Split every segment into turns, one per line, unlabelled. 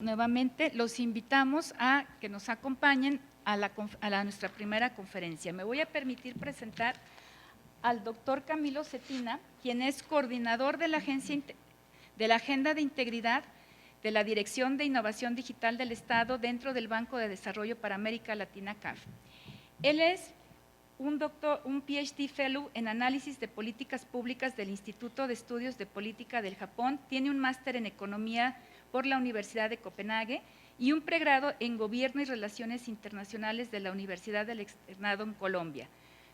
Nuevamente los invitamos a que nos acompañen a nuestra primera conferencia. Me voy a permitir presentar al doctor Camilo Cetina, quien es coordinador de la Agenda de Integridad de la Dirección de Innovación Digital del Estado dentro del Banco de Desarrollo para América Latina, CAF. Él es un PhD Fellow en Análisis de Políticas Públicas del Instituto de Estudios de Política del Japón, tiene un máster en Economía por la Universidad de Copenhague y un pregrado en Gobierno y Relaciones Internacionales de la Universidad del Externado en Colombia.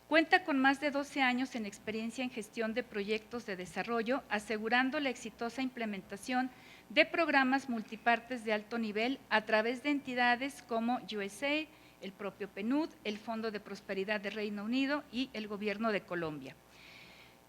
Cuenta con más de 12 años en experiencia en gestión de proyectos de desarrollo, asegurando la exitosa implementación de programas multipartes de alto nivel a través de entidades como USAID, el propio PNUD, el Fondo de Prosperidad de Reino Unido y el Gobierno de Colombia.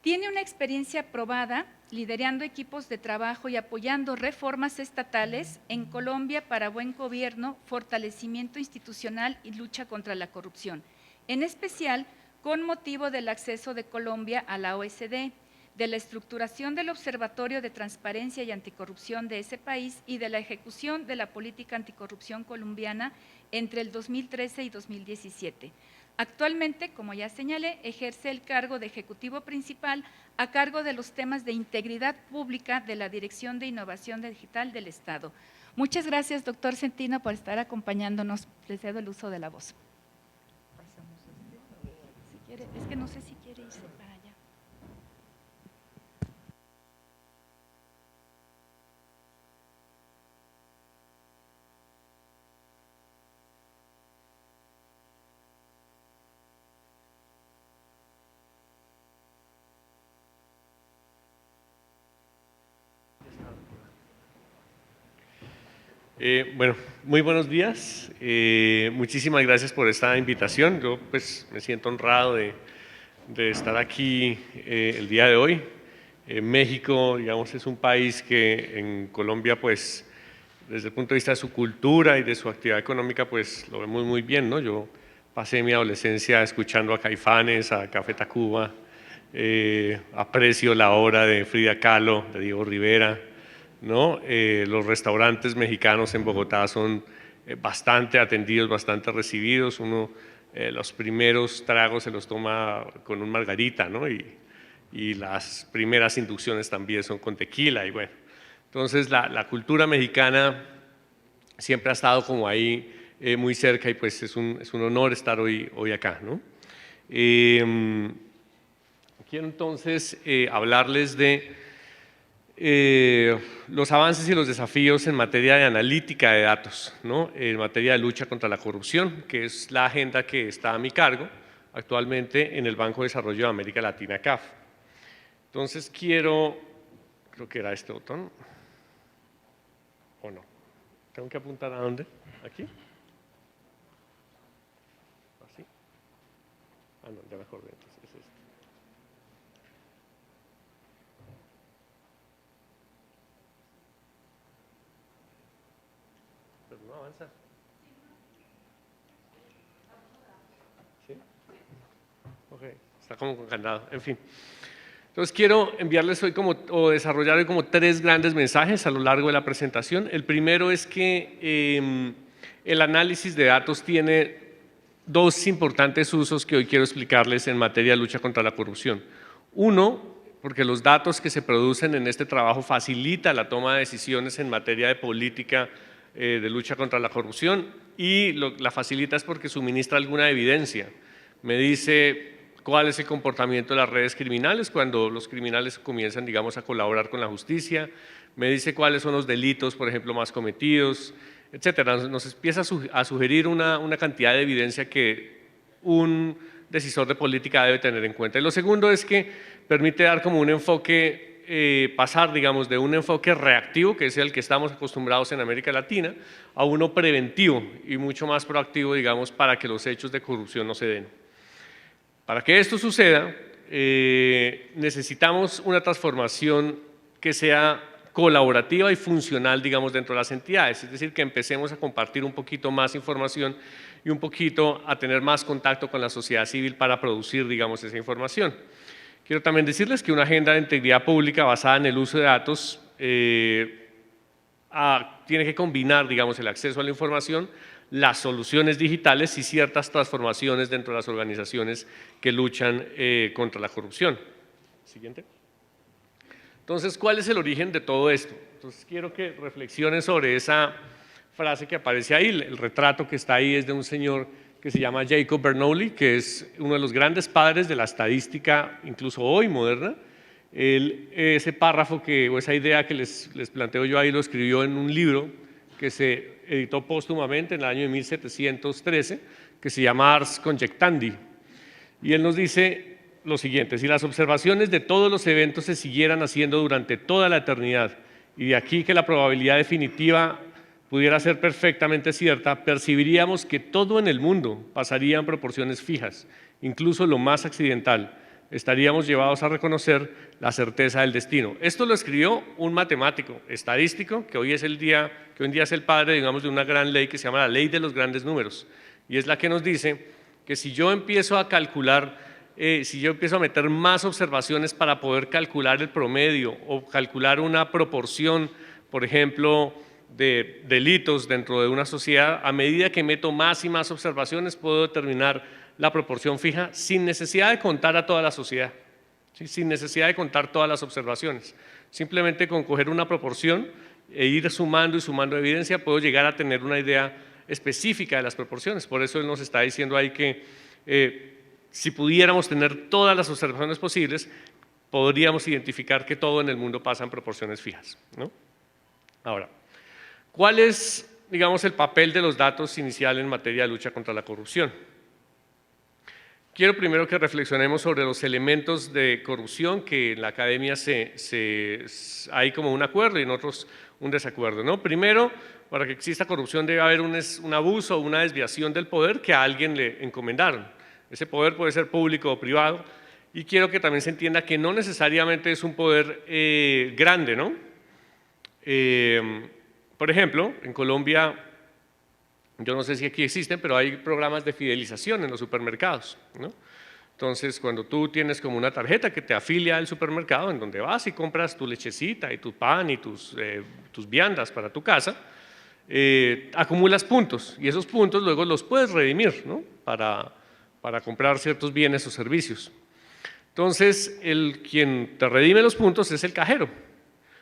Tiene una experiencia probada liderando equipos de trabajo y apoyando reformas estatales en Colombia para buen gobierno, fortalecimiento institucional y lucha contra la corrupción, en especial con motivo del acceso de Colombia a la OECD, de la estructuración del Observatorio de Transparencia y Anticorrupción de ese país y de la ejecución de la política anticorrupción colombiana entre el 2013 y 2017. Actualmente, como ya señalé, ejerce el cargo de Ejecutivo Principal a cargo de los temas de integridad pública de la Dirección de Innovación Digital del Estado. Muchas gracias, doctor Centino, por estar acompañándonos. Le cedo el uso de la voz. Si quiere, es que no sé si quiere irse para allá.
Bueno, muy buenos días. Muchísimas gracias por esta invitación. Yo pues me siento honrado de estar aquí el día de hoy. México, digamos, es un país que en Colombia, pues, desde el punto de vista de su cultura y de su actividad económica, pues lo vemos muy bien, ¿no? Yo pasé mi adolescencia escuchando a Caifanes, a Café Tacuba, aprecio la obra de Frida Kahlo, de Diego Rivera, ¿no? Los restaurantes mexicanos en Bogotá son bastante atendidos, bastante recibidos. Uno los primeros tragos se los toma con un margarita, ¿no? Y las primeras inducciones también son con tequila. Y bueno, entonces la cultura mexicana siempre ha estado como ahí muy cerca y pues es un honor estar hoy acá, ¿no? Quiero entonces hablarles de los avances y los desafíos en materia de analítica de datos, ¿no? En materia de lucha contra la corrupción, que es la agenda que está a mi cargo actualmente en el Banco de Desarrollo de América Latina, CAF. Entonces creo que era este botón, ¿o no? ¿Tengo que apuntar a dónde? ¿Aquí? ¿Así? Ah, no, ya me acordé, entonces es este. Pero no avanza. ¿Sí? Ok, está como con candado, en fin. Entonces quiero enviarles hoy o desarrollar hoy como 3 grandes mensajes a lo largo de la presentación. El primero es que el análisis de datos tiene 2 importantes usos que hoy quiero explicarles en materia de lucha contra la corrupción. Uno, porque los datos que se producen en este trabajo facilitan la toma de decisiones en materia de política de lucha contra la corrupción, y la facilita es porque suministra alguna evidencia. Me dice cuál es el comportamiento de las redes criminales cuando los criminales comienzan, digamos, a colaborar con la justicia, me dice cuáles son los delitos, por ejemplo, más cometidos, etcétera. Nos empieza a sugerir una cantidad de evidencia que un decisor de política debe tener en cuenta. Y lo segundo es que permite dar como un enfoque, pasar, digamos, de un enfoque reactivo, que es el que estamos acostumbrados en América Latina, a uno preventivo y mucho más proactivo, digamos, para que los hechos de corrupción no se den. Para que esto suceda, necesitamos una transformación que sea colaborativa y funcional, digamos, dentro de las entidades, es decir, que empecemos a compartir un poquito más información y un poquito a tener más contacto con la sociedad civil para producir, digamos, esa información. Quiero también decirles que una agenda de integridad pública basada en el uso de datos tiene que combinar, digamos, el acceso a la información, las soluciones digitales y ciertas transformaciones dentro de las organizaciones que luchan contra la corrupción. Siguiente. Entonces, ¿cuál es el origen de todo esto? Entonces, quiero que reflexionen sobre esa frase que aparece ahí. El retrato que está ahí es de un señor que se llama Jacob Bernoulli, que es uno de los grandes padres de la estadística, incluso hoy moderna. Ese párrafo o esa idea que les planteo yo ahí lo escribió en un libro que se editó póstumamente en el año de 1713, que se llama Ars Conjectandi. Y él nos dice lo siguiente: si las observaciones de todos los eventos se siguieran haciendo durante toda la eternidad, y de aquí que la probabilidad definitiva pudiera ser perfectamente cierta, percibiríamos que todo en el mundo pasaría en proporciones fijas, incluso lo más accidental. Estaríamos llevados a reconocer la certeza del destino. Esto lo escribió un matemático estadístico que hoy en día es el padre, digamos, de una gran ley que se llama la ley de los grandes números, y es la que nos dice que si yo empiezo a calcular, si yo empiezo a meter más observaciones para poder calcular el promedio o calcular una proporción, por ejemplo, de delitos dentro de una sociedad, a medida que meto más y más observaciones puedo determinar la proporción fija sin necesidad de contar a toda la sociedad, ¿sí? Sin necesidad de contar todas las observaciones. Simplemente con coger una proporción e ir sumando y sumando evidencia puedo llegar a tener una idea específica de las proporciones. Por eso él nos está diciendo ahí que si pudiéramos tener todas las observaciones posibles, podríamos identificar que todo en el mundo pasa en proporciones fijas, ¿no? Ahora, ¿cuál es, digamos, el papel de los datos inicial en materia de lucha contra la corrupción? Quiero primero que reflexionemos sobre los elementos de corrupción que en la academia hay como un acuerdo y en otros un desacuerdo, ¿no? Primero, para que exista corrupción debe haber un abuso o una desviación del poder que a alguien le encomendaron. Ese poder puede ser público o privado, y quiero que también se entienda que no necesariamente es un poder grande, ¿no? Por ejemplo, en Colombia, yo no sé si aquí existen, pero hay programas de fidelización en los supermercados, ¿no? Entonces, cuando tú tienes como una tarjeta que te afilia al supermercado, en donde vas y compras tu lechecita y tu pan y tus viandas para tu casa, acumulas puntos, y esos puntos luego los puedes redimir, ¿no? para comprar ciertos bienes o servicios. Entonces, quien te redime los puntos es el cajero.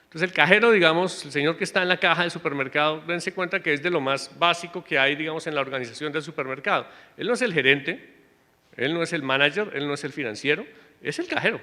Entonces el cajero, digamos, el señor que está en la caja del supermercado, dense cuenta que es de lo más básico que hay, digamos, en la organización del supermercado. Él no es el gerente, él no es el manager, él no es el financiero, es el cajero.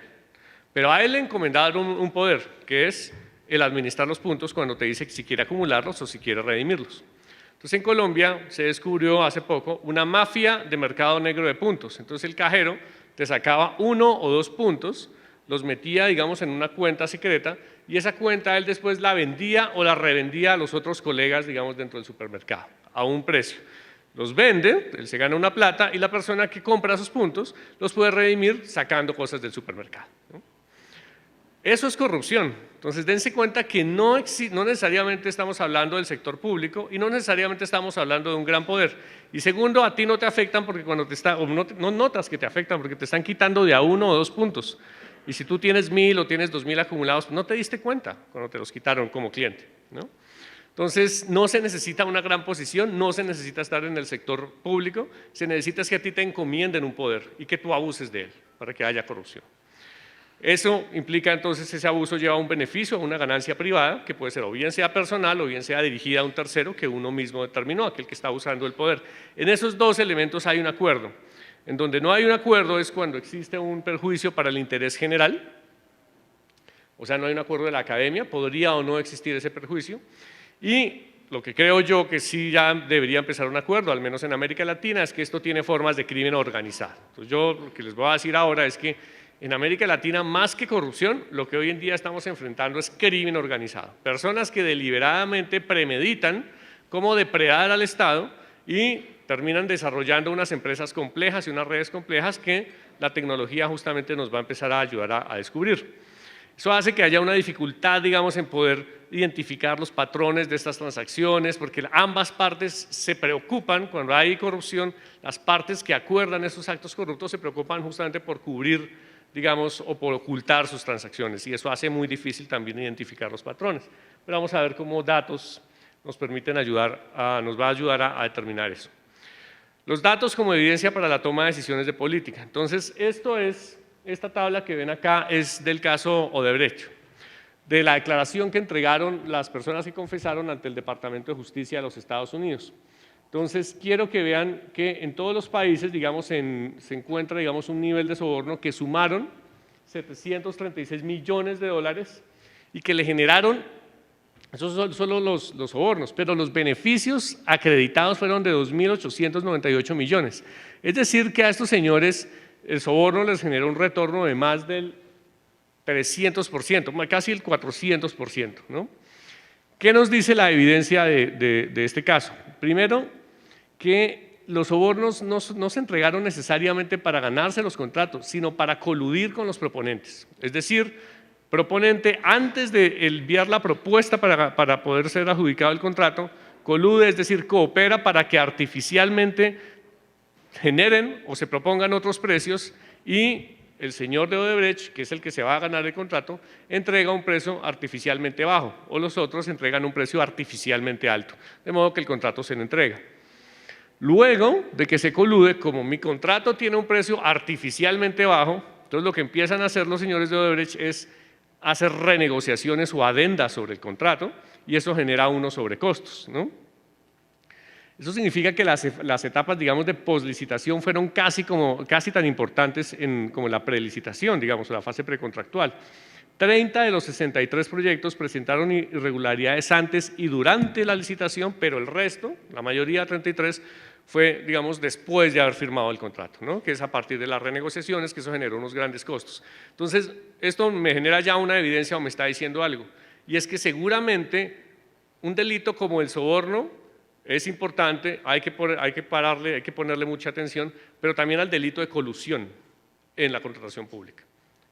Pero a él le encomendaron un poder, que es el administrar los puntos cuando te dice si quiere acumularlos o si quiere redimirlos. Entonces en Colombia se descubrió hace poco una mafia de mercado negro de puntos. Entonces el cajero te sacaba 1 o 2 puntos, los metía, digamos, en una cuenta secreta, y esa cuenta él después la vendía o la revendía a los otros colegas, digamos, dentro del supermercado, a un precio. Los vende, él se gana una plata, y la persona que compra esos puntos los puede redimir sacando cosas del supermercado, ¿no? Eso es corrupción. Entonces dense cuenta que no necesariamente estamos hablando del sector público y no necesariamente estamos hablando de un gran poder. Y segundo, a ti no te afectan porque no notas que te afectan porque te están quitando de a 1 o 2 puntos. Y si tú tienes 1000 o tienes 2000 acumulados, no te diste cuenta cuando te los quitaron como cliente, ¿no? Entonces, no se necesita una gran posición, no se necesita estar en el sector público, se necesita que a ti te encomienden un poder y que tú abuses de él para que haya corrupción. Eso implica entonces ese abuso lleva a un beneficio, a una ganancia privada, que puede ser o bien sea personal o bien sea dirigida a un tercero que uno mismo determinó, aquel que está usando el poder. En esos dos elementos hay un acuerdo. En donde no hay un acuerdo es cuando existe un perjuicio para el interés general, o sea, no hay un acuerdo de la academia, podría o no existir ese perjuicio, y lo que creo yo que sí ya debería empezar un acuerdo, al menos en América Latina, es que esto tiene formas de crimen organizado. Entonces yo lo que les voy a decir ahora es que en América Latina, más que corrupción, lo que hoy en día estamos enfrentando es crimen organizado. Personas que deliberadamente premeditan cómo depredar al Estado y terminan desarrollando unas empresas complejas y unas redes complejas que la tecnología justamente nos va a empezar a ayudar a descubrir. Eso hace que haya una dificultad, digamos, en poder identificar los patrones de estas transacciones, porque ambas partes se preocupan, cuando hay corrupción, las partes que acuerdan esos actos corruptos se preocupan justamente por cubrir digamos, o por ocultar sus transacciones, y eso hace muy difícil también identificar los patrones. Pero vamos a ver cómo datos nos permiten nos va a ayudar a determinar eso. Los datos como evidencia para la toma de decisiones de política. Entonces, esta tabla que ven acá es del caso Odebrecht, de la declaración que entregaron las personas que confesaron ante el Departamento de Justicia de los Estados Unidos. Entonces, quiero que vean que en todos los países, digamos, se encuentra, digamos, un nivel de soborno que sumaron 736 millones de dólares y que le generaron, esos son solo los sobornos, pero los beneficios acreditados fueron de 2.898 millones. Es decir, que a estos señores el soborno les generó un retorno de más del 300%, casi el 400%, ¿no? ¿Qué nos dice la evidencia de este caso? Primero, que los sobornos no se entregaron necesariamente para ganarse los contratos, sino para coludir con los proponentes. Es decir, proponente, antes de enviar la propuesta para poder ser adjudicado el contrato, colude, es decir, coopera para que artificialmente generen o se propongan otros precios y el señor de Odebrecht, que es el que se va a ganar el contrato, entrega un precio artificialmente bajo o los otros entregan un precio artificialmente alto, de modo que el contrato se le entrega. Luego de que se colude, como mi contrato tiene un precio artificialmente bajo, entonces lo que empiezan a hacer los señores de Odebrecht es hacer renegociaciones o adendas sobre el contrato y eso genera unos sobrecostos, ¿no? Eso significa que las etapas, digamos, de poslicitación fueron casi tan importantes como la prelicitación, digamos, la fase precontractual. 30 de los 63 proyectos presentaron irregularidades antes y durante la licitación, pero el resto, la mayoría, 33, fue, digamos, después de haber firmado el contrato, ¿no? Que es a partir de las renegociaciones, que eso generó unos grandes costos. Entonces, esto me genera ya una evidencia o me está diciendo algo, y es que seguramente un delito como el soborno es importante, hay que ponerle mucha atención, pero también al delito de colusión en la contratación pública.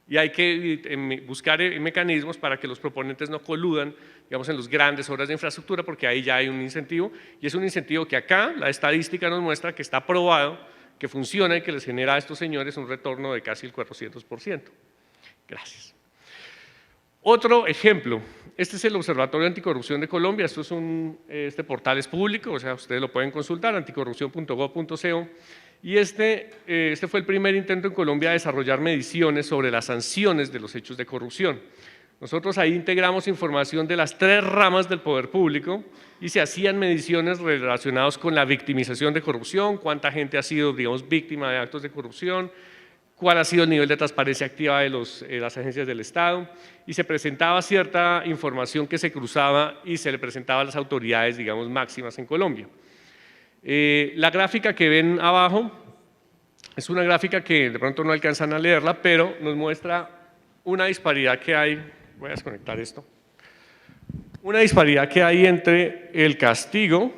Y hay que buscar mecanismos para que los proponentes no coludan, digamos, en las grandes obras de infraestructura, porque ahí ya hay un incentivo, y es un incentivo que acá la estadística nos muestra que está probado, que funciona y que les genera a estos señores un retorno de casi el 400%. Gracias. Otro ejemplo, este es el Observatorio Anticorrupción de Colombia, este portal es público, o sea, ustedes lo pueden consultar, anticorrupción.gov.co, y este fue el primer intento en Colombia de desarrollar mediciones sobre las sanciones de los hechos de corrupción. Nosotros ahí integramos información de las 3 ramas del poder público y se hacían mediciones relacionadas con la victimización de corrupción, cuánta gente ha sido, digamos, víctima de actos de corrupción, cuál ha sido el nivel de transparencia activa de las agencias del Estado, y se presentaba cierta información que se cruzaba y se le presentaba a las autoridades, digamos, máximas en Colombia. La gráfica que ven abajo es una gráfica que de pronto no alcanzan a leerla, pero nos muestra una disparidad que hay, voy a desconectar esto, una disparidad que hay entre el castigo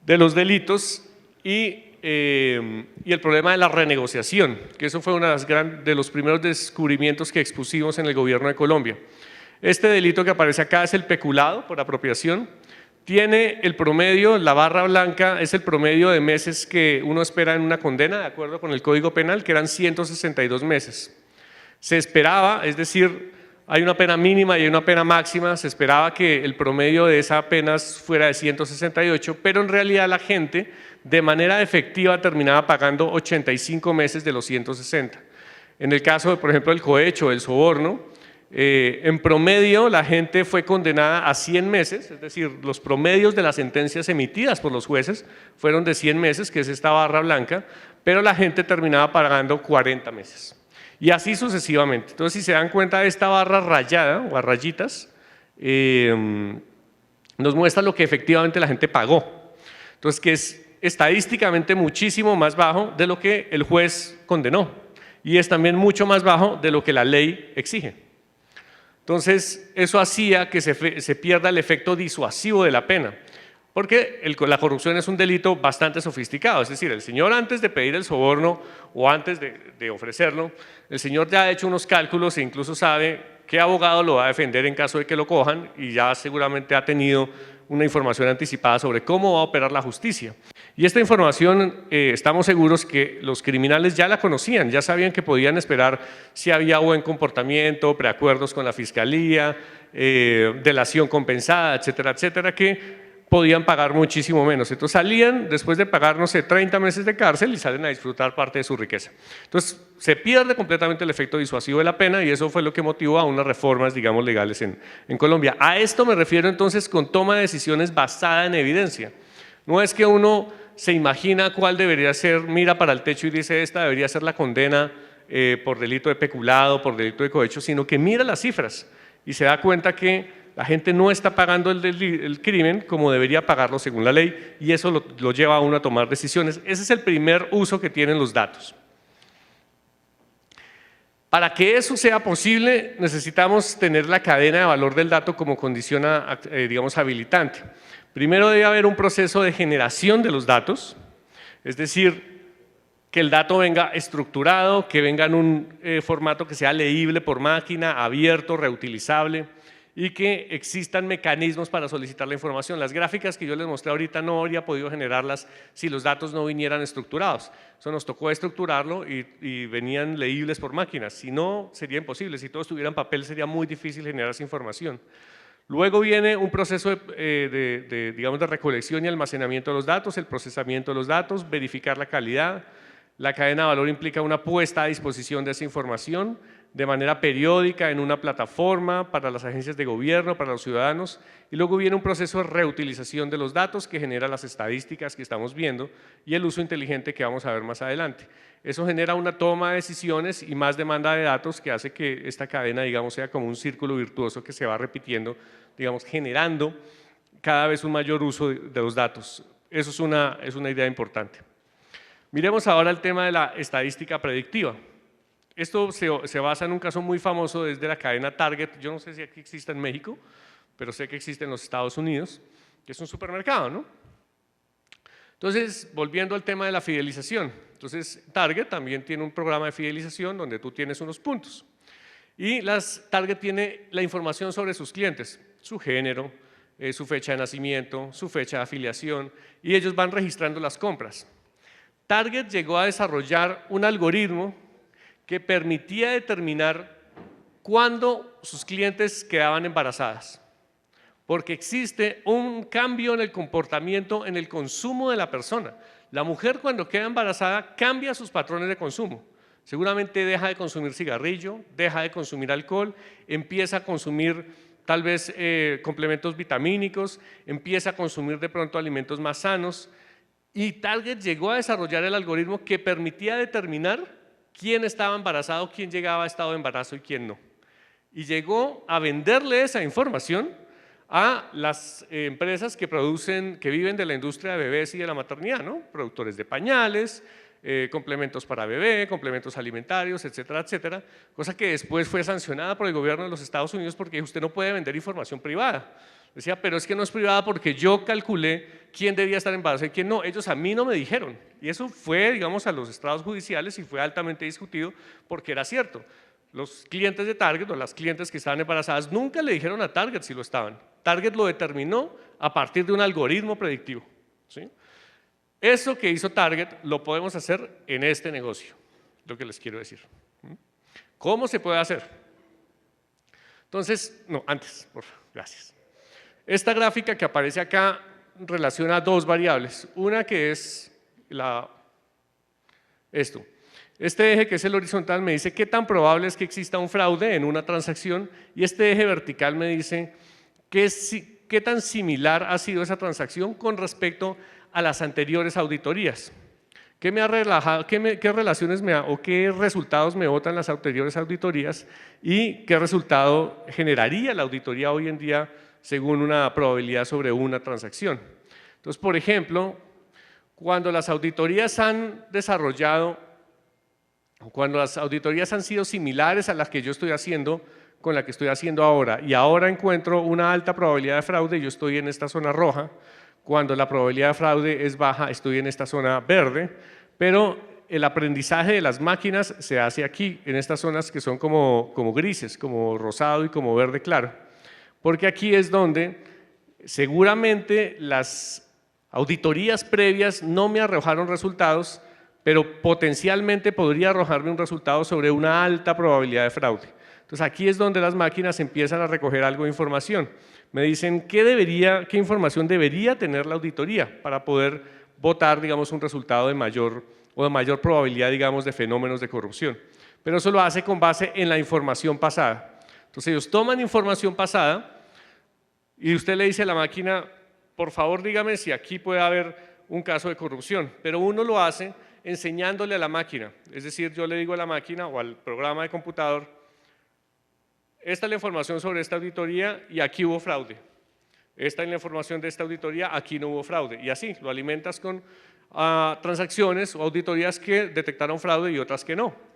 de los delitos y el problema de la renegociación, que eso fue uno de los primeros descubrimientos que expusimos en el gobierno de Colombia. Este delito que aparece acá es el peculado por apropiación, tiene el promedio, la barra blanca es el promedio de meses que uno espera en una condena, de acuerdo con el Código Penal, que eran 162 meses. Se esperaba, es decir, hay una pena mínima y hay una pena máxima, se esperaba que el promedio de esa pena fuera de 168, pero en realidad la gente de manera efectiva terminaba pagando 85 meses de los 160. En el caso, por ejemplo, del cohecho, del soborno, en promedio la gente fue condenada a 100 meses, es decir, los promedios de las sentencias emitidas por los jueces fueron de 100 meses, que es esta barra blanca, pero la gente terminaba pagando 40 meses. Y así sucesivamente. Entonces, si se dan cuenta de esta barra rayada o a rayitas, nos muestra lo que efectivamente la gente pagó. Entonces, que es estadísticamente muchísimo más bajo de lo que el juez condenó y es también mucho más bajo de lo que la ley exige. Entonces, eso hacía que se pierda el efecto disuasivo de la pena, porque la corrupción es un delito bastante sofisticado, es decir, el señor antes de pedir el soborno o antes de ofrecerlo, el señor ya ha hecho unos cálculos e incluso sabe qué abogado lo va a defender en caso de que lo cojan y ya seguramente ha tenido una información anticipada sobre cómo va a operar la justicia. Y esta información estamos seguros que los criminales ya la conocían, ya sabían que podían esperar si había buen comportamiento, preacuerdos con la fiscalía, delación compensada, etcétera, etcétera, que podían pagar muchísimo menos. Entonces salían después de pagar, no sé, 30 meses de cárcel y salen a disfrutar parte de su riqueza. Entonces se pierde completamente el efecto disuasivo de la pena y eso fue lo que motivó a unas reformas, digamos, legales en Colombia. A esto me refiero entonces con toma de decisiones basada en evidencia. No es que uno se imagina cuál debería ser, mira para el techo y dice esta debería ser la condena por delito de peculado, por delito de cohecho, sino que mira las cifras y se da cuenta que la gente no está pagando el crimen como debería pagarlo según la ley y eso lo lleva a uno a tomar decisiones. Ese es el primer uso que tienen los datos. Para que eso sea posible necesitamos tener la cadena de valor del dato como condición, digamos, habilitante. Primero debe haber un proceso de generación de los datos, es decir, que el dato venga estructurado, que venga en un formato que sea leíble por máquina, abierto, reutilizable y que existan mecanismos para solicitar la información. Las gráficas que yo les mostré ahorita no habría podido generarlas si los datos no vinieran estructurados. Eso nos tocó estructurarlo y venían leíbles por máquinas. Si no, sería imposible. Si todo estuviera en papel sería muy difícil generar esa información. Luego viene un proceso digamos, de recolección y almacenamiento de los datos, el procesamiento de los datos, verificar la calidad. La cadena de valor implica una puesta a disposición de esa información de manera periódica en una plataforma para las agencias de gobierno, para los ciudadanos, y luego viene un proceso de reutilización de los datos que genera las estadísticas que estamos viendo y el uso inteligente que vamos a ver más adelante. Eso genera una toma de decisiones y más demanda de datos que hace que esta cadena, digamos, sea como un círculo virtuoso que se va repitiendo, digamos, generando cada vez un mayor uso de los datos. Eso es una idea importante. Miremos ahora el tema de la estadística predictiva. Esto se basa en un caso muy famoso desde la cadena Target, yo no sé si aquí existe en México, pero sé que existe en los Estados Unidos, que es un supermercado, ¿no? Entonces, volviendo al tema de la fidelización, entonces Target también tiene un programa de fidelización donde tú tienes unos puntos y Target tiene la información sobre sus clientes, su género, su fecha de nacimiento, su fecha de afiliación y ellos van registrando las compras. Target llegó a desarrollar un algoritmo que permitía determinar cuándo sus clientes quedaban embarazadas, porque existe un cambio en el comportamiento, en el consumo de la persona. La mujer cuando queda embarazada cambia sus patrones de consumo. Seguramente deja de consumir cigarrillo, deja de consumir alcohol, empieza a consumir tal vez complementos vitamínicos, empieza a consumir de pronto alimentos más sanos y Target llegó a desarrollar el algoritmo que permitía determinar quién estaba embarazado, quién llegaba a estado de embarazo y quién no. Y llegó a venderle esa información a las empresas que viven de la industria de bebés y de la maternidad, ¿no? Productores de pañales, complementos para bebé, complementos alimentarios, etcétera, etcétera, cosa que después fue sancionada por el gobierno de los Estados Unidos porque usted no puede vender información privada. Decía, pero es que no es privada porque yo calculé quién debía estar embarazado y quién no, ellos a mí no me dijeron. Y eso fue, digamos, a los estrados judiciales y fue altamente discutido porque era cierto. Los clientes de Target o las clientes que estaban embarazadas nunca le dijeron a Target si lo estaban. Target lo determinó a partir de un algoritmo predictivo, ¿sí? Eso que hizo Target lo podemos hacer en este negocio, lo que les quiero decir. ¿Cómo se puede hacer? Entonces, no, antes, por favor, gracias. Esta gráfica que aparece acá relaciona dos variables. Una que es esto. Este eje que es el horizontal me dice qué tan probable es que exista un fraude en una transacción y este eje vertical me dice qué tan similar ha sido esa transacción con respecto a las anteriores auditorías. ¿Qué me ha relajado, qué relaciones o qué resultados me botan las anteriores auditorías y qué resultado generaría la auditoría hoy en día según una probabilidad sobre una transacción? Entonces, por ejemplo, cuando las auditorías han sido similares a las que yo estoy haciendo con la que estoy haciendo ahora y ahora encuentro una alta probabilidad de fraude, yo estoy en esta zona roja. Cuando la probabilidad de fraude es baja, estoy en esta zona verde, pero el aprendizaje de las máquinas se hace aquí, en estas zonas que son como grises, como rosado y como verde claro, porque aquí es donde seguramente las Auditorías previas no me arrojaron resultados, pero potencialmente podría arrojarme un resultado sobre una alta probabilidad de fraude. Entonces aquí es donde las máquinas empiezan a recoger algo de información. Me dicen qué información debería tener la auditoría para poder votar, digamos, un resultado de mayor probabilidad, digamos, de fenómenos de corrupción. Pero eso lo hace con base en la información pasada. Entonces ellos toman información pasada y usted le dice a la máquina, por favor dígame si aquí puede haber un caso de corrupción, pero uno lo hace enseñándole a la máquina, es decir, yo le digo a la máquina o al programa de computador, esta es la información sobre esta auditoría y aquí hubo fraude, esta es la información de esta auditoría, aquí no hubo fraude, y así lo alimentas con transacciones o auditorías que detectaron fraude y otras que no.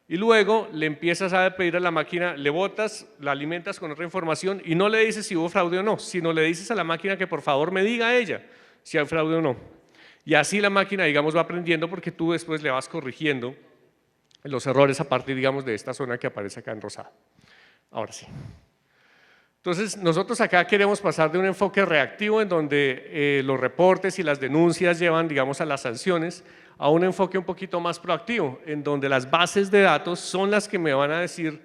Y luego le empiezas a pedir a la máquina, le botas, la alimentas con otra información y no le dices si hubo fraude o no, sino le dices a la máquina que por favor me diga a ella si hay fraude o no. Y así la máquina, digamos, va aprendiendo porque tú después le vas corrigiendo los errores a partir, digamos, de esta zona que aparece acá en rosado. Ahora sí. Entonces, nosotros acá queremos pasar de un enfoque reactivo en donde los reportes y las denuncias llevan, digamos, a las sanciones, a un enfoque un poquito más proactivo, en donde las bases de datos son las que me van a decir,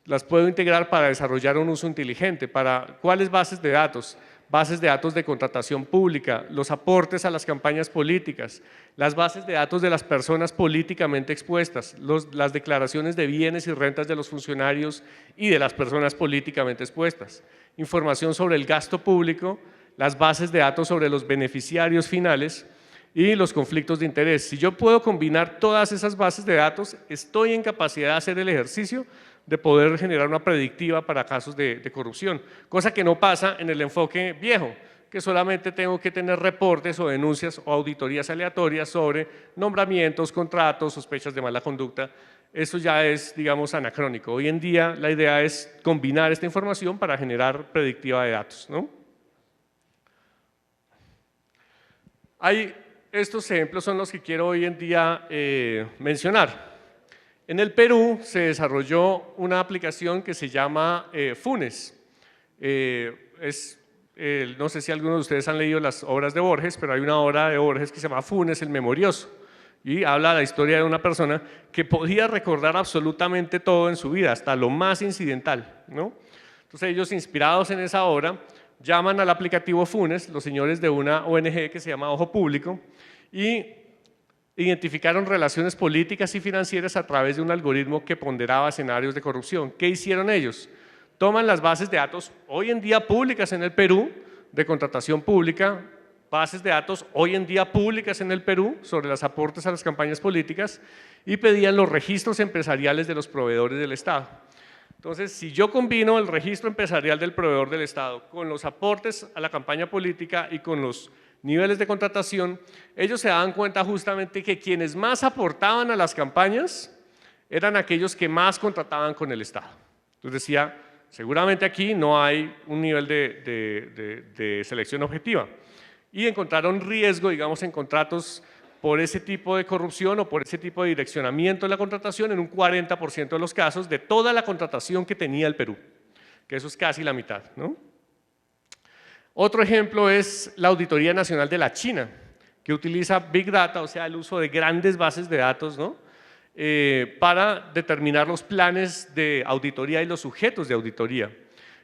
las puedo integrar para desarrollar un uso inteligente. ¿Para cuáles bases de datos? Bases de datos de contratación pública, los aportes a las campañas políticas, las bases de datos de las personas políticamente expuestas, las declaraciones de bienes y rentas de los funcionarios y de las personas políticamente expuestas, información sobre el gasto público, las bases de datos sobre los beneficiarios finales y los conflictos de interés. Si yo puedo combinar todas esas bases de datos, estoy en capacidad de hacer el ejercicio de poder generar una predictiva para casos de corrupción, cosa que no pasa en el enfoque viejo, que solamente tengo que tener reportes o denuncias o auditorías aleatorias sobre nombramientos, contratos, sospechas de mala conducta. Eso ya es, digamos, anacrónico. Hoy en día la idea es combinar esta información para generar predictiva de datos, ¿no? Estos ejemplos son los que quiero hoy en día mencionar. En el Perú se desarrolló una aplicación que se llama Funes. No sé si algunos de ustedes han leído las obras de Borges, pero hay una obra de Borges que se llama Funes el Memorioso y habla de la historia de una persona que podía recordar absolutamente todo en su vida, hasta lo más incidental, ¿no? Entonces ellos, inspirados en esa obra, llaman al aplicativo Funes, los señores de una ONG que se llama Ojo Público, y identificaron relaciones políticas y financieras a través de un algoritmo que ponderaba escenarios de corrupción. ¿Qué hicieron ellos? Toman las bases de datos hoy en día públicas en el Perú de contratación pública, bases de datos hoy en día públicas en el Perú sobre los aportes a las campañas políticas y pedían los registros empresariales de los proveedores del Estado. Entonces, si yo combino el registro empresarial del proveedor del Estado con los aportes a la campaña política y con los niveles de contratación, ellos se daban cuenta justamente que quienes más aportaban a las campañas eran aquellos que más contrataban con el Estado. Entonces decía, seguramente aquí no hay un nivel de selección objetiva. Y encontraron riesgo, digamos, en contratos por ese tipo de corrupción o por ese tipo de direccionamiento de la contratación en un 40% de los casos de toda la contratación que tenía el Perú, que eso es casi la mitad, ¿no? Otro ejemplo es la Auditoría Nacional de la China, que utiliza Big Data, o sea, el uso de grandes bases de datos, ¿no? Para determinar los planes de auditoría y los sujetos de auditoría.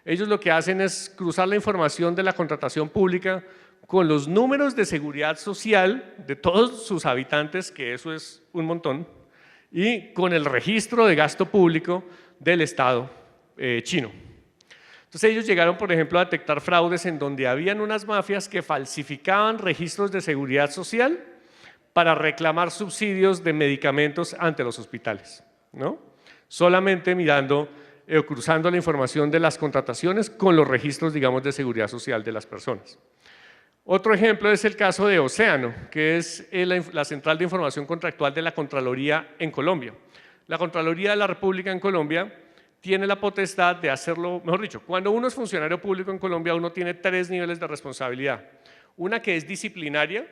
Ellos lo que hacen es cruzar la información de la contratación pública con los números de seguridad social de todos sus habitantes, que eso es un montón, y con el registro de gasto público del Estado chino. Entonces ellos llegaron, por ejemplo, a detectar fraudes en donde habían unas mafias que falsificaban registros de seguridad social para reclamar subsidios de medicamentos ante los hospitales, ¿no? Solamente mirando o cruzando la información de las contrataciones con los registros, digamos, de seguridad social de las personas. Otro ejemplo es el caso de Océano, que es la Central de Información Contractual de la Contraloría en Colombia. La Contraloría de la República en Colombia tiene la potestad de hacerlo, mejor dicho, cuando uno es funcionario público en Colombia, uno tiene 3 niveles de responsabilidad. Una que es disciplinaria,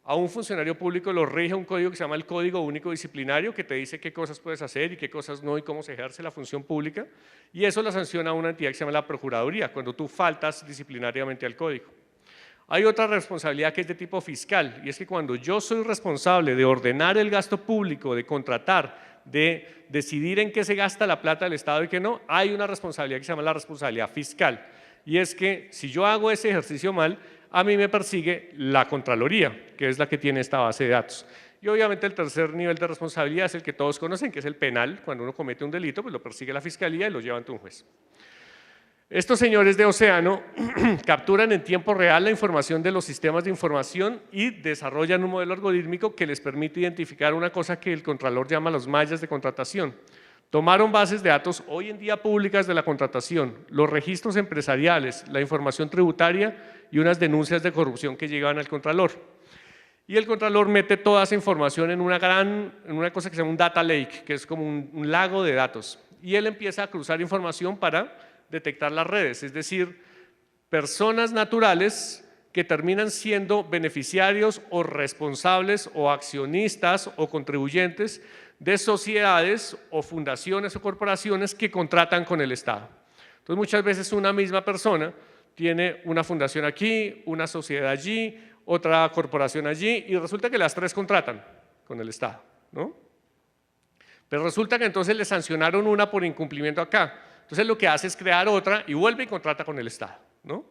a un funcionario público lo rige un código que se llama el Código Único Disciplinario, que te dice qué cosas puedes hacer y qué cosas no y cómo se ejerce la función pública, y eso la sanciona una entidad que se llama la Procuraduría, cuando tú faltas disciplinariamente al código. Hay otra responsabilidad que es de tipo fiscal, y es que cuando yo soy responsable de ordenar el gasto público, de contratar, de decidir en qué se gasta la plata del Estado y qué no, hay una responsabilidad que se llama la responsabilidad fiscal. Y es que si yo hago ese ejercicio mal, a mí me persigue la Contraloría, que es la que tiene esta base de datos. Y obviamente el tercer nivel de responsabilidad es el que todos conocen, que es el penal. Cuando uno comete un delito, pues lo persigue la Fiscalía y lo lleva ante un juez. Estos señores de Océano capturan en tiempo real la información de los sistemas de información y desarrollan un modelo algorítmico que les permite identificar una cosa que el Contralor llama los mallas de contratación. Tomaron bases de datos hoy en día públicas de la contratación, los registros empresariales, la información tributaria y unas denuncias de corrupción que llegaban al Contralor. Y el Contralor mete toda esa información en una cosa que se llama un data lake, que es como un lago de datos. Y él empieza a cruzar información para detectar las redes, es decir, personas naturales que terminan siendo beneficiarios o responsables o accionistas o contribuyentes de sociedades o fundaciones o corporaciones que contratan con el Estado. Entonces muchas veces una misma persona tiene una fundación aquí, una sociedad allí, otra corporación allí y resulta que las tres contratan con el Estado, ¿no? Pero resulta que entonces le sancionaron una por incumplimiento acá. Entonces lo que hace es crear otra y vuelve y contrata con el Estado, ¿no?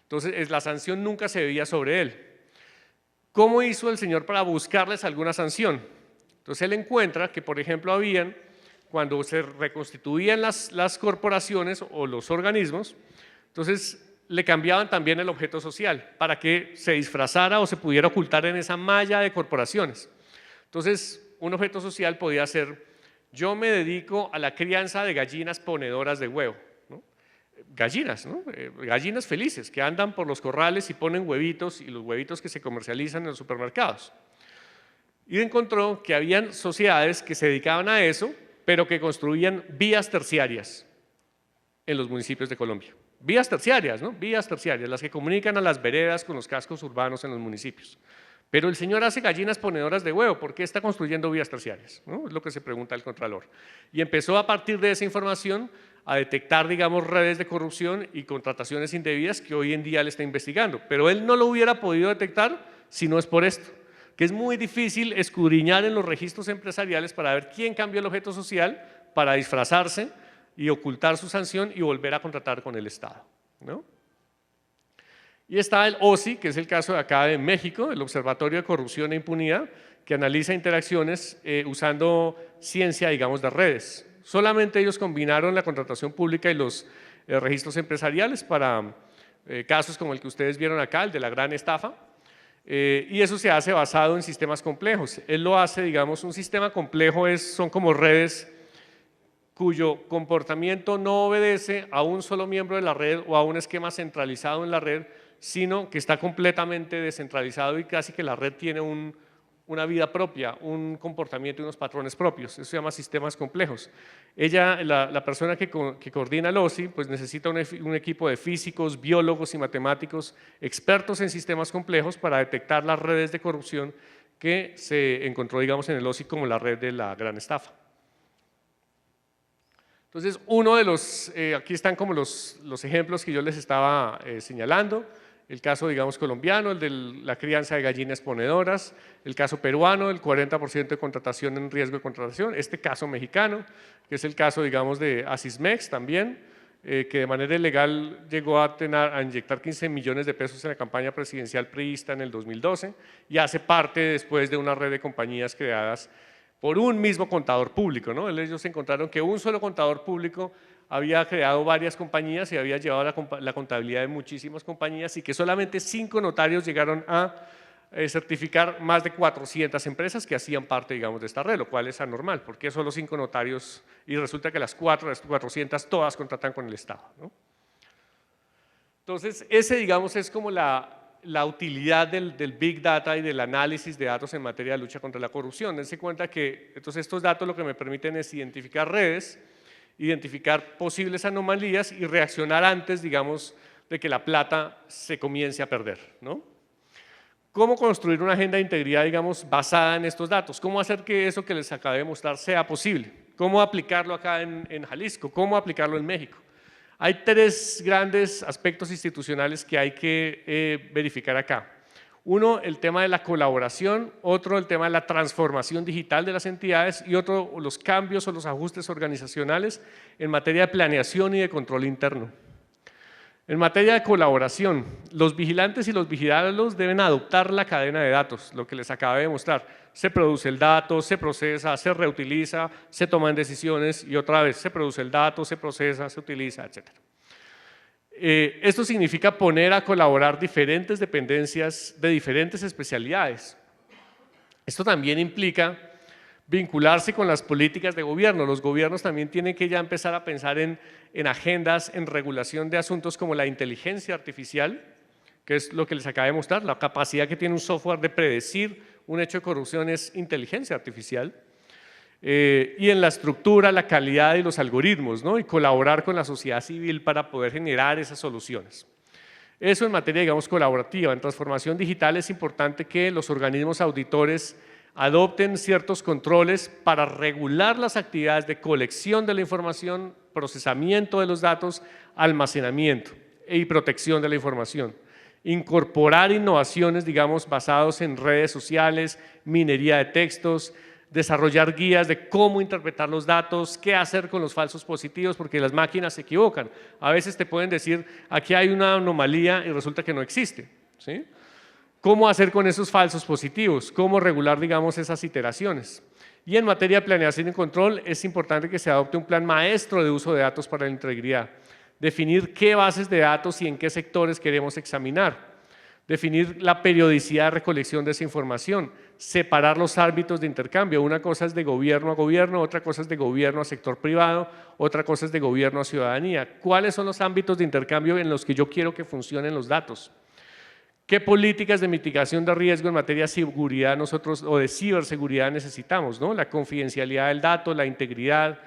Entonces la sanción nunca se veía sobre él. ¿Cómo hizo el señor para buscarles alguna sanción? Entonces él encuentra que, por ejemplo, cuando se reconstituían las corporaciones o los organismos, entonces le cambiaban también el objeto social para que se disfrazara o se pudiera ocultar en esa malla de corporaciones. Entonces un objeto social podía ser: yo me dedico a la crianza de gallinas ponedoras de huevo, ¿no? Gallinas, ¿no? Gallinas felices que andan por los corrales y ponen huevitos, y los huevitos que se comercializan en los supermercados. Y encontró que habían sociedades que se dedicaban a eso, pero que construían vías terciarias en los municipios de Colombia. Vías terciarias, ¿no? Vías terciarias, las que comunican a las veredas con los cascos urbanos en los municipios. Pero el señor hace gallinas ponedoras de huevo, ¿por qué está construyendo vías terciarias? ¿No? Es lo que se pregunta el Contralor. Y empezó a partir de esa información a detectar, digamos, redes de corrupción y contrataciones indebidas que hoy en día le está investigando. Pero él no lo hubiera podido detectar si no es por esto, que es muy difícil escudriñar en los registros empresariales para ver quién cambió el objeto social para disfrazarse y ocultar su sanción y volver a contratar con el Estado, ¿no? Y está el OSI, que es el caso de acá de México, el Observatorio de Corrupción e Impunidad, que analiza interacciones usando ciencia, digamos, de redes. Solamente ellos combinaron la contratación pública y los registros empresariales para casos como el que ustedes vieron acá, el de la gran estafa, y eso se hace basado en sistemas complejos. Él lo hace, digamos, un sistema complejo son como redes cuyo comportamiento no obedece a un solo miembro de la red o a un esquema centralizado en la red, sino que está completamente descentralizado y casi que la red tiene una vida propia, un comportamiento y unos patrones propios. Eso se llama sistemas complejos. La persona que coordina el OSI, pues necesita un equipo de físicos, biólogos y matemáticos expertos en sistemas complejos para detectar las redes de corrupción que se encontró, digamos, en el OSI como la red de la gran estafa. Entonces, aquí están como los ejemplos que yo les estaba señalando. El caso, digamos, colombiano, el de la crianza de gallinas ponedoras, el caso peruano, el 40% de contratación en riesgo de contratación, este caso mexicano, que es el caso, digamos, de Asismex también, que de manera ilegal llegó a inyectar 15 millones de pesos en la campaña presidencial priista en el 2012 y hace parte después de una red de compañías creadas por un mismo contador público, ¿no? Ellos encontraron que un solo contador público había creado varias compañías y había llevado la contabilidad de muchísimas compañías y que solamente 5 notarios llegaron a certificar más de 400 empresas que hacían parte, digamos, de esta red, lo cual es anormal, porque solo 5 notarios y resulta que las 400 todas contratan con el Estado, ¿no? Entonces, digamos, es como la utilidad del Big Data y del análisis de datos en materia de lucha contra la corrupción. Dense cuenta que entonces, estos datos lo que me permiten es identificar redes, identificar posibles anomalías y reaccionar antes, digamos, de que la plata se comience a perder, ¿no? ¿Cómo construir una agenda de integridad, digamos, basada en estos datos? ¿Cómo hacer que eso que les acabé de mostrar sea posible? ¿Cómo aplicarlo acá en Jalisco? ¿Cómo aplicarlo en México? Hay tres grandes aspectos institucionales que hay que verificar acá. Uno, el tema de la colaboración, otro, el tema de la transformación digital de las entidades y otro, los cambios o los ajustes organizacionales en materia de planeación y de control interno. En materia de colaboración, los vigilantes y los vigilados deben adoptar la cadena de datos, lo que les acabé de mostrar. Se produce el dato, se procesa, se reutiliza, se toman decisiones y otra vez se produce el dato, se procesa, se utiliza, etc. Esto significa poner a colaborar diferentes dependencias de diferentes especialidades. Esto también implica vincularse con las políticas de gobierno. Los gobiernos también tienen que ya empezar a pensar en agendas, en regulación de asuntos como la inteligencia artificial, que es lo que les acabé de mostrar, la capacidad que tiene un software de predecir un hecho de corrupción es inteligencia artificial, y en la estructura, la calidad y los algoritmos, ¿no? Y colaborar con la sociedad civil para poder generar esas soluciones. Eso en materia, digamos, colaborativa. En transformación digital es importante que los organismos auditores adopten ciertos controles para regular las actividades de colección de la información, procesamiento de los datos, almacenamiento y protección de la información. Incorporar innovaciones, digamos, basados en redes sociales, minería de textos, desarrollar guías de cómo interpretar los datos, qué hacer con los falsos positivos, porque las máquinas se equivocan. A veces te pueden decir, aquí hay una anomalía y resulta que no existe, ¿sí? ¿Cómo hacer con esos falsos positivos? ¿Cómo regular, digamos, esas iteraciones? Y en materia de planeación y control es importante que se adopte un plan maestro de uso de datos para la integridad. Definir qué bases de datos y en qué sectores queremos examinar. Definir la periodicidad de recolección de esa información. Separar los ámbitos de intercambio. Una cosa es de gobierno a gobierno, otra cosa es de gobierno a sector privado, otra cosa es de gobierno a ciudadanía. ¿Cuáles son los ámbitos de intercambio en los que yo quiero que funcionen los datos? ¿Qué políticas de mitigación de riesgo en materia de seguridad nosotros o de ciberseguridad necesitamos, ¿no? La confidencialidad del dato, la integridad.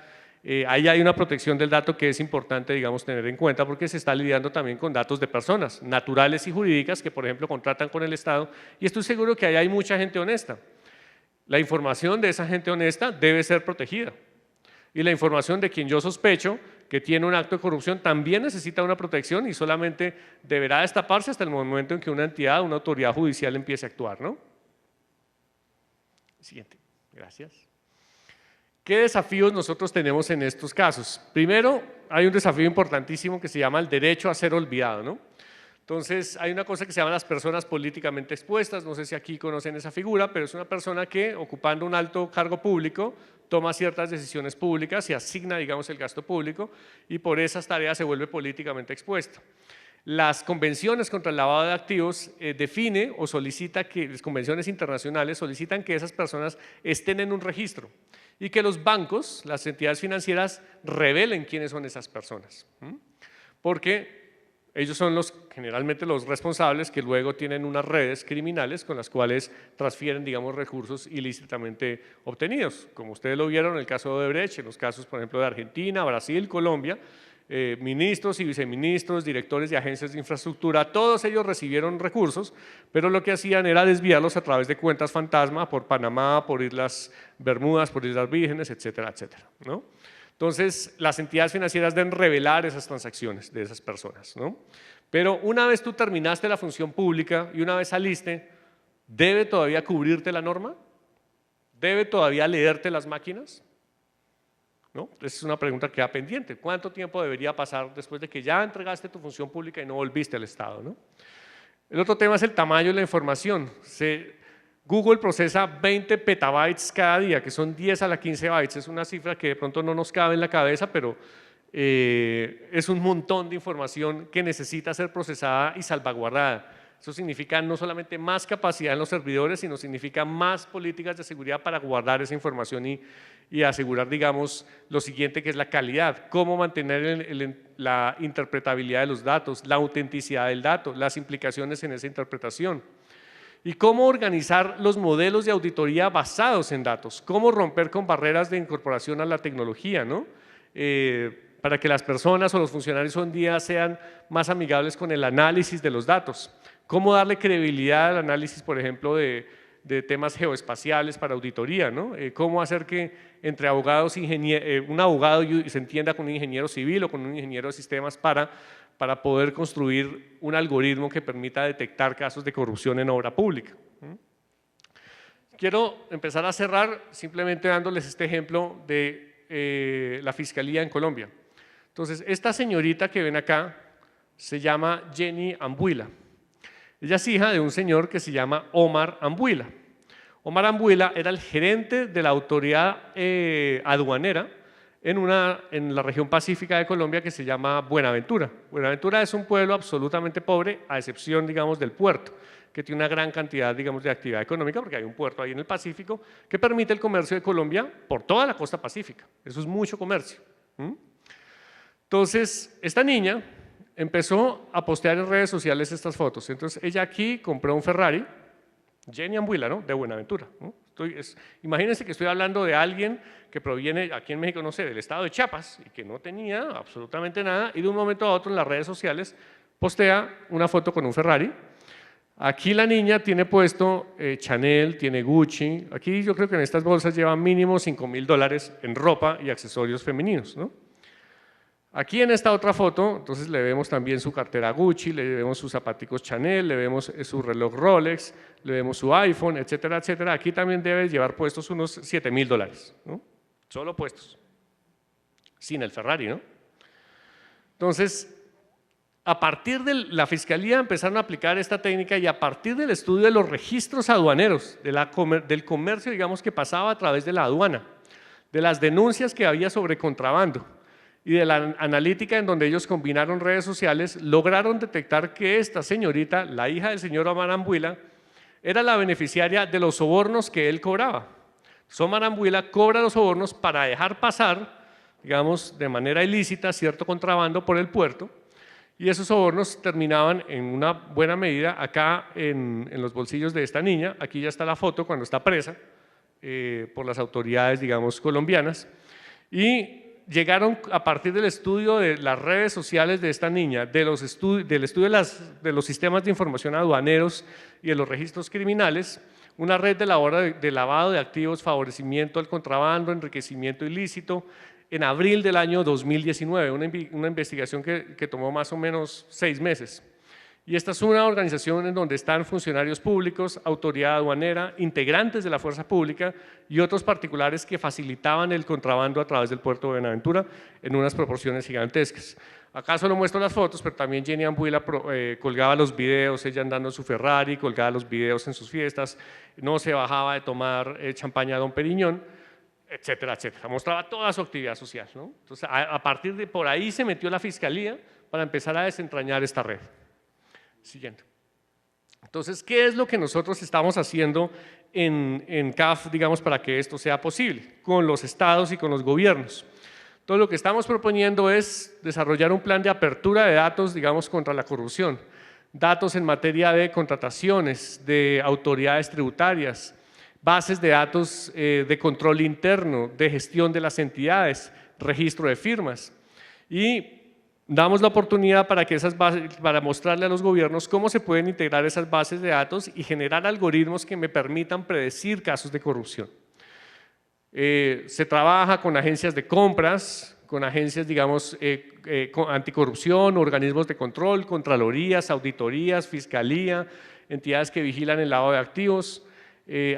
Ahí hay una protección del dato que es importante, digamos, tener en cuenta porque se está lidiando también con datos de personas naturales y jurídicas que, por ejemplo, contratan con el Estado y estoy seguro que ahí hay mucha gente honesta. La información de esa gente honesta debe ser protegida y la información de quien yo sospecho que tiene un acto de corrupción también necesita una protección y solamente deberá destaparse hasta el momento en que una entidad, una autoridad judicial empiece a actuar, ¿no? Siguiente, gracias. ¿Qué desafíos nosotros tenemos en estos casos? Primero, hay un desafío importantísimo que se llama el derecho a ser olvidado, ¿no? Entonces, hay una cosa que se llama las personas políticamente expuestas, no sé si aquí conocen esa figura, pero es una persona que, ocupando un alto cargo público, toma ciertas decisiones públicas y asigna, digamos, el gasto público y por esas tareas se vuelve políticamente expuesto. Las convenciones contra el lavado de activos define o solicita que, las convenciones internacionales solicitan que esas personas estén en un registro y que los bancos, las entidades financieras, revelen quiénes son esas personas, porque ellos son generalmente los responsables que luego tienen unas redes criminales con las cuales transfieren, digamos, recursos ilícitamente obtenidos. Como ustedes lo vieron en el caso de Odebrecht, en los casos, por ejemplo, de Argentina, Brasil, Colombia, ministros y viceministros, directores de agencias de infraestructura, todos ellos recibieron recursos, pero lo que hacían era desviarlos a través de cuentas fantasma por Panamá, por Islas Bermudas, por Islas Vírgenes, etcétera, etcétera, ¿no? Entonces, las entidades financieras deben revelar esas transacciones de esas personas, ¿no? Pero una vez tú terminaste la función pública y una vez saliste, ¿debe todavía cubrirte la norma? ¿Debe todavía leerte las máquinas? ¿No? Esa es una pregunta que queda pendiente. ¿Cuánto tiempo debería pasar después de que ya entregaste tu función pública y no volviste al Estado, ¿no? El otro tema es el tamaño de la información. Google procesa 20 petabytes cada día, que son 10 a la 15 bytes. Es una cifra que de pronto no nos cabe en la cabeza, pero es un montón de información que necesita ser procesada y salvaguardada. Eso significa no solamente más capacidad en los servidores, sino significa más políticas de seguridad para guardar esa información y asegurar, digamos, lo siguiente que es la calidad, cómo mantener la interpretabilidad de los datos, la autenticidad del dato, las implicaciones en esa interpretación. Y cómo organizar los modelos de auditoría basados en datos, cómo romper con barreras de incorporación a la tecnología, ¿no? Para que las personas o los funcionarios hoy en día sean más amigables con el análisis de los datos. Cómo darle credibilidad al análisis, por ejemplo, de de temas geoespaciales para auditoría, ¿no? Cómo hacer que entre abogados, un abogado se entienda con un ingeniero civil o con un ingeniero de sistemas para poder construir un algoritmo que permita detectar casos de corrupción en obra pública. Quiero empezar a cerrar simplemente dándoles este ejemplo de la Fiscalía en Colombia. Entonces, esta señorita que ven acá se llama Jenny Ambuila. Ella es hija de un señor que se llama Omar Ambuila. Omar Ambuila era el gerente de la autoridad aduanera en la región pacífica de Colombia que se llama Buenaventura. Buenaventura es un pueblo absolutamente pobre, a excepción, digamos, del puerto, que tiene una gran cantidad, digamos, de actividad económica, porque hay un puerto ahí en el Pacífico que permite el comercio de Colombia por toda la costa pacífica. Eso es mucho comercio. Entonces, esta niña empezó a postear en redes sociales estas fotos. Entonces, ella aquí compró un Ferrari, Jenny Ambuila, ¿no? De Buenaventura, ¿no? Imagínense que estoy hablando de alguien que proviene, aquí en México, no sé, del estado de Chiapas, y que no tenía absolutamente nada, y de un momento a otro en las redes sociales postea una foto con un Ferrari. Aquí la niña tiene puesto Chanel, tiene Gucci. Aquí yo creo que en estas bolsas lleva mínimo $5.000 en ropa y accesorios femeninos, ¿no? Aquí en esta otra foto, entonces le vemos también su cartera Gucci, le vemos sus zapaticos Chanel, le vemos su reloj Rolex, le vemos su iPhone, etcétera, etcétera. Aquí también debe llevar puestos unos $7.000, ¿no? Solo puestos, sin el Ferrari, ¿no? Entonces, a partir de la Fiscalía empezaron a aplicar esta técnica y a partir del estudio de los registros aduaneros, del comercio, digamos, que pasaba a través de la aduana, de las denuncias que había sobre contrabando y de la analítica en donde ellos combinaron redes sociales, lograron detectar que esta señorita, la hija del señor Omar Ambuila, era la beneficiaria de los sobornos que él cobraba. Omar Ambuila cobra los sobornos para dejar pasar, digamos, de manera ilícita cierto contrabando por el puerto, y esos sobornos terminaban en una buena medida acá en los bolsillos de esta niña. Aquí ya está la foto cuando está presa por las autoridades, digamos, colombianas, y llegaron a partir del estudio de las redes sociales de esta niña, del estudio de los sistemas de información aduaneros y de los registros criminales, una red de lavado de activos, favorecimiento al contrabando, enriquecimiento ilícito, en abril del año 2019, una investigación que tomó más o menos 6 meses. Y esta es una organización en donde están funcionarios públicos, autoridad aduanera, integrantes de la fuerza pública y otros particulares que facilitaban el contrabando a través del puerto de Buenaventura en unas proporciones gigantescas. Acá solo muestro las fotos, pero también Jenny Ambuila colgaba los videos, ella andando en su Ferrari, colgaba los videos en sus fiestas, no se bajaba de tomar champaña Don Periñón, etcétera, etcétera. Mostraba toda su actividad social, ¿no? Entonces, a partir de por ahí se metió la Fiscalía para empezar a desentrañar esta red. Siguiente. Entonces, ¿qué es lo que nosotros estamos haciendo en CAF, digamos, para que esto sea posible? Con los estados y con los gobiernos. Todo lo que estamos proponiendo es desarrollar un plan de apertura de datos, digamos, contra la corrupción. Datos en materia de contrataciones, de autoridades tributarias, bases de datos de control interno, de gestión de las entidades, registro de firmas. Y damos la oportunidad para que esas bases, para mostrarle a los gobiernos cómo se pueden integrar esas bases de datos y generar algoritmos que me permitan predecir casos de corrupción. Se trabaja con agencias de compras, con agencias, digamos, anticorrupción, organismos de control, contralorías, auditorías, fiscalía, entidades que vigilan el lavado de activos,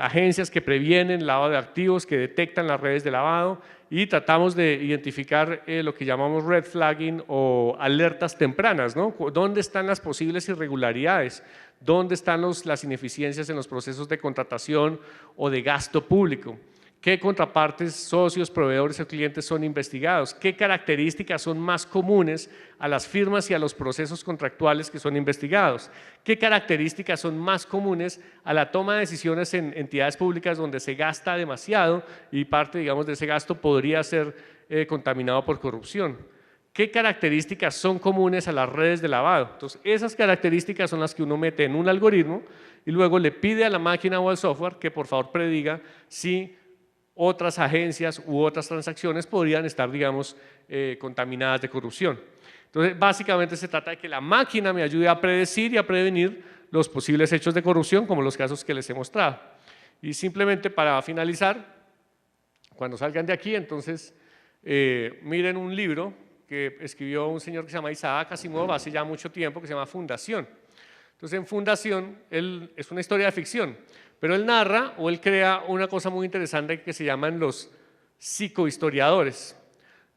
agencias que previenen lavado de activos, que detectan las redes de lavado, y tratamos de identificar lo que llamamos red flagging o alertas tempranas, ¿no? ¿Dónde están las posibles irregularidades? ¿Dónde están las ineficiencias en los procesos de contratación o de gasto público? ¿Qué contrapartes, socios, proveedores o clientes son investigados? ¿Qué características son más comunes a las firmas y a los procesos contractuales que son investigados? ¿Qué características son más comunes a la toma de decisiones en entidades públicas donde se gasta demasiado y parte, digamos, de ese gasto podría ser contaminado por corrupción? ¿Qué características son comunes a las redes de lavado? Entonces, esas características son las que uno mete en un algoritmo y luego le pide a la máquina o al software que por favor prediga si otras agencias u otras transacciones podrían estar, digamos, contaminadas de corrupción. Entonces, básicamente se trata de que la máquina me ayude a predecir y a prevenir los posibles hechos de corrupción, como los casos que les he mostrado. Y simplemente para finalizar, cuando salgan de aquí, entonces miren un libro que escribió un señor que se llama Isaac Asimov hace ya mucho tiempo, que se llama Fundación. Entonces en Fundación, es una historia de ficción, pero él narra o él crea una cosa muy interesante que se llaman los psicohistoriadores.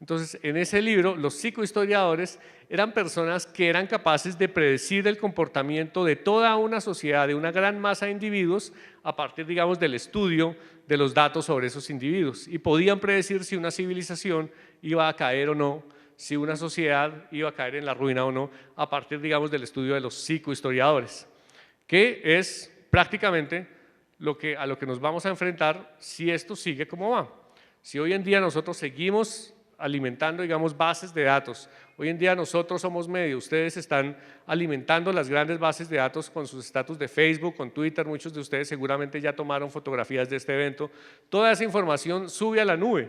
Entonces, en ese libro, los psicohistoriadores eran personas que eran capaces de predecir el comportamiento de toda una sociedad, de una gran masa de individuos, a partir, digamos, del estudio de los datos sobre esos individuos. Y podían predecir si una civilización iba a caer o no, si una sociedad iba a caer en la ruina o no, a partir, digamos, del estudio de los psicohistoriadores, que es prácticamente a lo que nos vamos a enfrentar si esto sigue como va. Si hoy en día nosotros seguimos alimentando, digamos, bases de datos. Hoy en día nosotros somos medios, ustedes están alimentando las grandes bases de datos con sus estatus de Facebook, con Twitter, muchos de ustedes seguramente ya tomaron fotografías de este evento. Toda esa información sube a la nube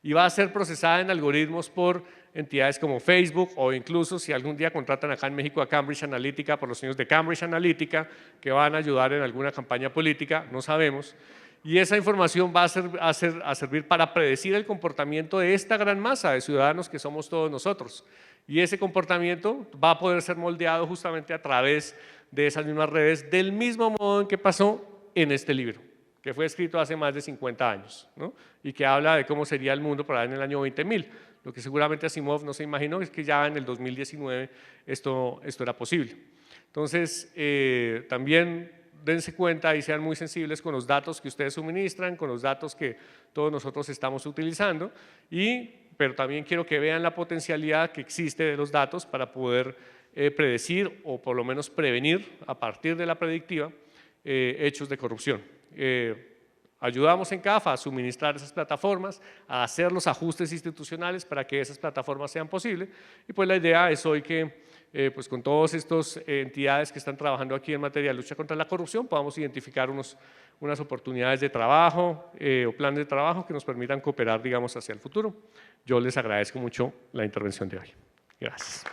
y va a ser procesada en algoritmos por entidades como Facebook o incluso si algún día contratan acá en México a Cambridge Analytica, por los señores de Cambridge Analytica, que van a ayudar en alguna campaña política, no sabemos. Y esa información va a servir para predecir el comportamiento de esta gran masa de ciudadanos que somos todos nosotros. Y ese comportamiento va a poder ser moldeado justamente a través de esas mismas redes, del mismo modo en que pasó en este libro, que fue escrito hace más de 50 años, ¿no? Y que habla de cómo sería el mundo para en el año 20.000. Lo que seguramente Asimov no se imaginó es que ya en el 2019 esto era posible. Entonces, también dense cuenta y sean muy sensibles con los datos que ustedes suministran, con los datos que todos nosotros estamos utilizando, pero también quiero que vean la potencialidad que existe de los datos para poder predecir o por lo menos prevenir a partir de la predictiva hechos de corrupción. Ayudamos en CAF a suministrar esas plataformas, a hacer los ajustes institucionales para que esas plataformas sean posibles y pues la idea es hoy que pues con todas estas entidades que están trabajando aquí en materia de lucha contra la corrupción podamos identificar unas oportunidades de trabajo o planes de trabajo que nos permitan cooperar, digamos, hacia el futuro. Yo les agradezco mucho la intervención de hoy. Gracias.